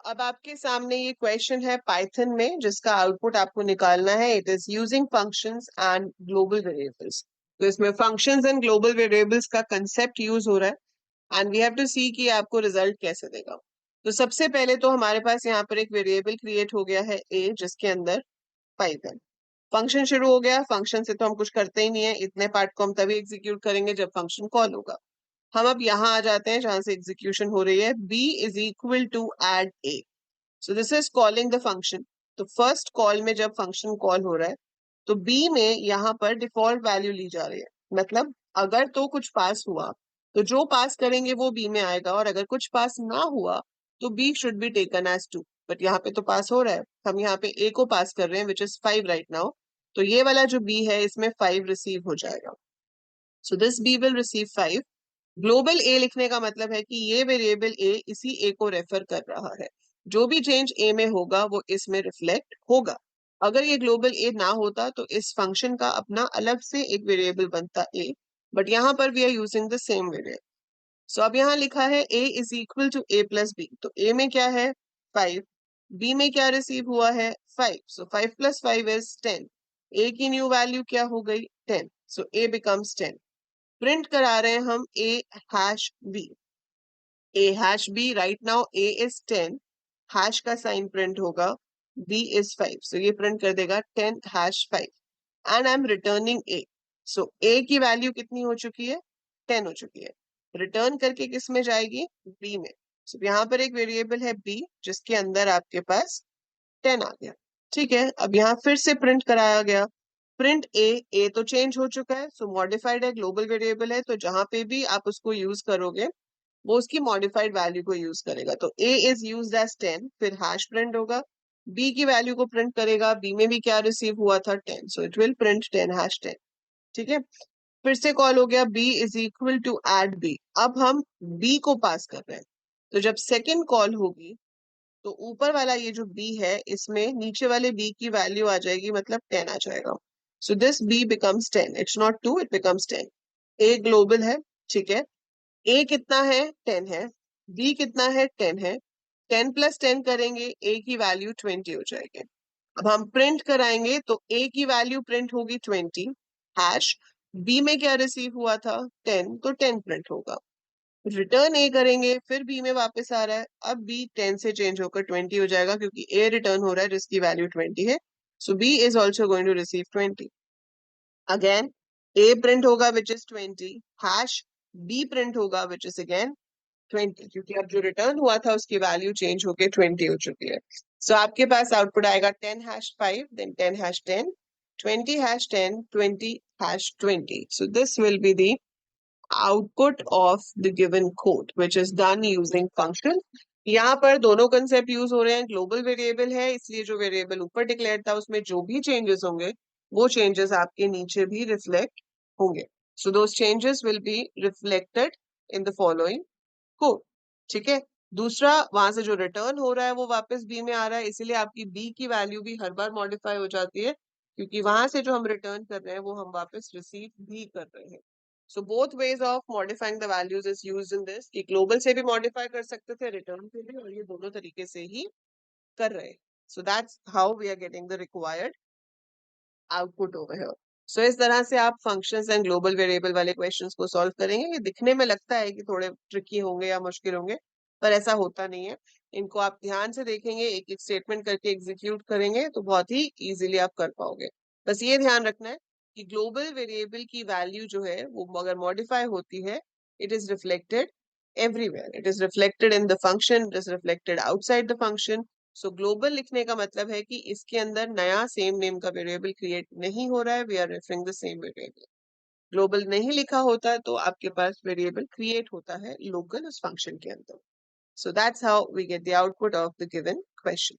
अब आपके सामने ये क्वेश्चन है पाइथन में जिसका आउटपुट आपको निकालना है। It is using functions and global variables. तो इसमें फंक्शंस एंड ग्लोबल वेरिएबल्स का कंसेप्ट यूज हो रहा है एंड वी हैव टू सी कि आपको रिजल्ट कैसे देगा। तो सबसे पहले तो हमारे पास यहाँ पर एक वेरिएबल क्रिएट हो गया है a, जिसके अंदर 5 है। फंक्शन शुरू हो गया। फंक्शन से तो हम कुछ करते ही नहीं है, इतने पार्ट को हम तभी एग्जीक्यूट करेंगे जब फंक्शन कॉल होगा। हम अब यहाँ आ जाते हैं जहां से एग्जीक्यूशन हो रही है। b is equal to add a। So this is calling the function. तो फर्स्ट कॉल में जब फंक्शन कॉल हो रहा है तो b में यहाँ पर डिफॉल्ट वैल्यू ली जा रही है। मतलब अगर तो कुछ पास हुआ तो जो पास करेंगे वो b में आएगा, और अगर कुछ पास ना हुआ तो b should be taken as 2। But यहाँ पे तो पास हो रहा है, हम यहाँ पे a को पास कर रहे हैं विच इज 5 राइट नाउ। तो ये वाला जो b है इसमें 5 रिसीव हो जाएगा। So this b will receive 5। Global a लिखने का मतलब है कि ये वेरिएबल ए इसी ए को रेफर कर रहा है। जो भी चेंज ए में होगा वो इसमें रिफ्लेक्ट होगा। अगर ये ग्लोबल ए ना होता तो इस फंक्शन का अपना अलग से एक वेरिएबल बनता ए, बट यहाँ पर we are using the same variable. So अब यहाँ लिखा है a is equal to a plus b. तो a में क्या है 5, b में क्या रिसीव हुआ है 5। सो 5 प्लस 5 इज 10। a की न्यू वैल्यू क्या हो गई 10। सो a बिकम्स 10। प्रिंट करा रहे हैं हम a hash b। a hash b right now a is 10, hash का साइन प्रिंट होगा, b इज 5। सो ये प्रिंट कर देगा 10 hash 5 and I am returning a। So a की वैल्यू कितनी हो चुकी है 10 हो चुकी है। रिटर्न करके किस में जाएगी b में। सो यहाँ पर एक वेरिएबल है b जिसके अंदर आपके पास 10 आ गया। ठीक है, अब यहाँ फिर से प्रिंट कराया गया। प्रिंट ए तो चेंज हो चुका है, सो मॉडिफाइड है, ग्लोबल वेरिएबल है, तो जहां पे भी आप उसको यूज करोगे वो उसकी मॉडिफाइड वैल्यू को यूज करेगा। तो a इज यूज्ड एज 10, फिर हैश प्रिंट होगा, b की वैल्यू को प्रिंट करेगा, b में भी क्या रिसीव हुआ था 10, so it will print 10 hash 10। ठीक है, फिर से कॉल हो गया b is equal to add b। अब हम b को पास कर रहे हैं, तो जब सेकेंड कॉल होगी तो ऊपर वाला ये जो b है इसमें नीचे वाले b की वैल्यू आ जाएगी, मतलब 10 आ जाएगा। So this b becomes 10, it's not 2, it becomes 10। a global है, ठीक है। a कितना है 10 है, b कितना है 10 है। 10 प्लस 10 करेंगे a की वैल्यू 20 हो जाएगी। अब हम प्रिंट कराएंगे तो a की वैल्यू प्रिंट होगी 20 हैश, b में क्या रिसीव हुआ था 10, तो 10 प्रिंट होगा। रिटर्न ए करेंगे, फिर बी में वापस आ रहा है, अब बी 10 से चेंज होकर 20 हो जाएगा क्योंकि ए रिटर्न हो रहा है जिसकी वैल्यू 20 है। So b is also going to receive 20। Again a print होगा which is 20 hash, b print होगा विच इज अगेन 20, क्योंकि अब जो रिटर्न हुआ था उसकी वैल्यू चेंज होकर 20 हो चुकी है। सो आपके पास आउटपुट आएगा 10 hash 5, then 10 hash 10, 20 hash 10, 20 hash 20। So this will be the output of the given code which is done using function। यहाँ पर दोनों कंसेप्ट यूज हो रहे हैं। ग्लोबल वेरिएबल है इसलिए जो वेरिएबल ऊपर डिक्लेयर था उसमें जो भी चेंजेस होंगे वो चेंजेस आपके नीचे भी रिफ्लेक्ट होंगे। So those changes will be reflected in the following code. ठीक है, दूसरा वहां से जो रिटर्न हो रहा है वो वापस बी में आ रहा है, इसीलिए आपकी बी की वैल्यू भी हर बार मॉडिफाई हो जाती है क्योंकि वहां से जो हम रिटर्न कर रहे हैं वो हम वापस रिसीव भी कर रहे हैं। So both ways of modifying the values is used in this, कि ग्लोबल से भी मॉडिफाई कर सकते थे, रिटर्न से भी, और ये दोनों तरीके से ही कर रहे हैं। So that's how we are getting the required output over here. So इस तरह से आप फंक्शंस एंड ग्लोबल वेरिएबल वाले क्वेश्चंस को सॉल्व करेंगे। ये दिखने में लगता है कि थोड़े ट्रिकी होंगे या मुश्किल होंगे, पर ऐसा होता नहीं है। इनको आप ध्यान से देखेंगे, एक एक स्टेटमेंट करके एग्जीक्यूट करेंगे तो बहुत ही इजीली आप कर पाओगे। बस ये ध्यान रखना है कि ग्लोबल वेरिएबल की वैल्यू जो है वो अगर मॉडिफाई होती है, it is reflected everywhere. It is reflected in the function, it is reflected outside the function. So global लिखने का मतलब है कि इसके अंदर नया सेम नेम का वेरिएबल क्रिएट नहीं हो रहा है, we are referring the same variable. Global नहीं लिखा होता तो आपके पास वेरिएबल क्रिएट होता है लोकल उस फंक्शन के अंदर। So that's how we get the output of the given question.